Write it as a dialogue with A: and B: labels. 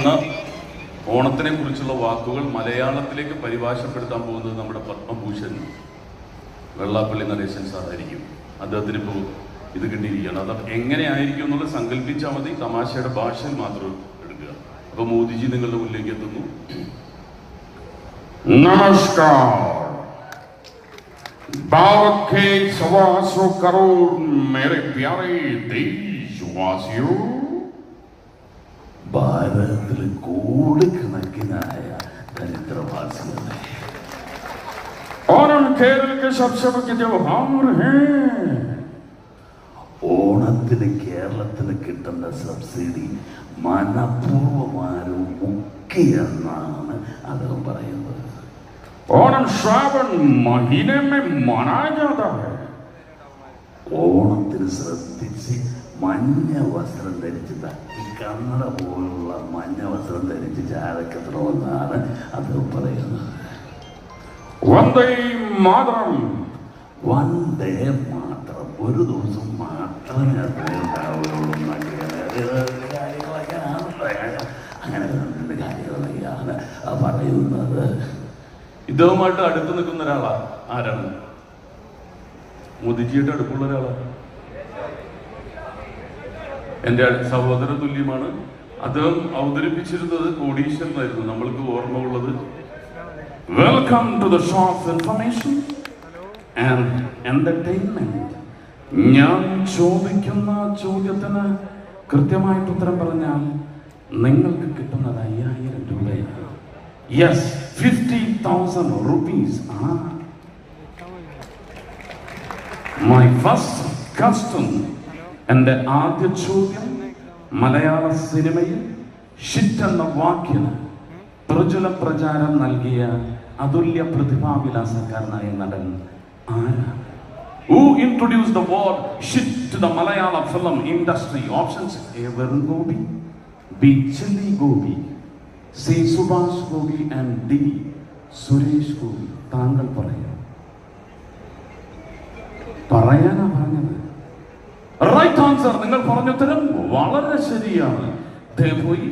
A: ഇന്ന് ഓണത്തിനെ കുറിച്ചുള്ള വാക്കുകൾ മലയാളത്തിലേക്ക് പരിഭാഷപ്പെടുത്താൻ പോകുന്നത് നമ്മുടെ പത്മഭൂഷൺ വെള്ളാപ്പള്ളി നടേശൻ സാറായിരിക്കും. അദ്ദേഹത്തിന് ഇപ്പോൾ ഇത് കിട്ടിയിരിക്കുകയാണ്. അത് എങ്ങനെയായിരിക്കും എന്നുള്ളത് സങ്കല്പിച്ചാൽ മതി. തമാശയുടെ ഭാഷയിൽ മാത്രം എടുക്കുക. അപ്പൊ മോദിജി നിങ്ങളുടെ മുന്നിലേക്ക് എത്തുന്നു.
B: नमस्कार। भारत के 125 करोड़ मेरे प्यारे देशवासियों,
A: ഭാരതത്തിൽ കോടിക്കണക്കിനായ ദരിദ്രവാസികളെ
B: ओणम केरल के सबसे बड़े त्योहार हैं।
A: ഓണത്തിന് കേരളത്തിന് കിട്ടുന്ന സബ്സിഡി മനഃപൂർവ്വമാരും മുക്കിയെന്നാണ് അദ്ദേഹം പറയുന്നത്.
B: ओणम श्रावण महीने में मनाया जाता है।
A: ഓണത്തിന് ശ്രദ്ധിച്ച് മഞ്ഞ വസ്ത്രം ധരിച്ചിട്ട് ഈ കന്നഡ പോലുള്ള മഞ്ഞ വസ്ത്രം ധരിച്ച് ചാരക്കണമെന്നാണ് അദ്ദേഹം പറയുന്നത്.
B: वंदे मातरम।
A: വന്ദേ മാത്രം, ഒരു ദിവസം മാത്രമേ അദ്ദേഹം ഉണ്ടാവുകയുള്ളൂ. അങ്ങനെ രണ്ട് കാര്യങ്ങളൊക്കെയാണ് പറയുന്നത്. ഇദ്ദേഹവുമായിട്ട് അടുത്ത് നിൽക്കുന്ന ഒരാളാണ്. ആരാണ്? മോദിജിയുടെ അടുപ്പുള്ള ഒരാളാണ്. എൻ്റെ സഹോദര തുല്യമാണ്. അദ്ദേഹം അവതരിപ്പിച്ചിരുന്നത് കോടീശ്വരനായിരുന്നു. നമ്മൾക്ക് ഓർമ്മ ഉള്ളത് welcome to the show of information and entertainment. ഞാൻ ചോദിക്കുന്ന ചോദ്യത്തിന് കൃത്യമായിട്ട് ഉത്തരം പറഞ്ഞാൽ നിങ്ങൾക്ക് കിട്ടുന്നത് 5000 രൂപയാണ്. Yes, 50,000 rupees. My first question. എൻ്റെ ആദ്യ ചോദ്യം, മലയാള സിനിമയിൽ ഷിറ്റ് എന്ന വാക്കിന് പ്രചുല പ്രചാരം നൽകിയ അതുല്യ പ്രതിഭാവിലാസക്കാരനായ നടൻ ആരാണ്? Who introduced the word shit to the Malayalam film industry? Options: A. Varun Gopi, B. Chilli Gopi, C. Subhash Gopi, and D. Suresh Gopi. താങ്കൾ പറയാനാ പറഞ്ഞത്. Right answer. നിങ്ങൾ പറഞ്ഞുത്തരം വളരെ ശരിയാണ്. പോയി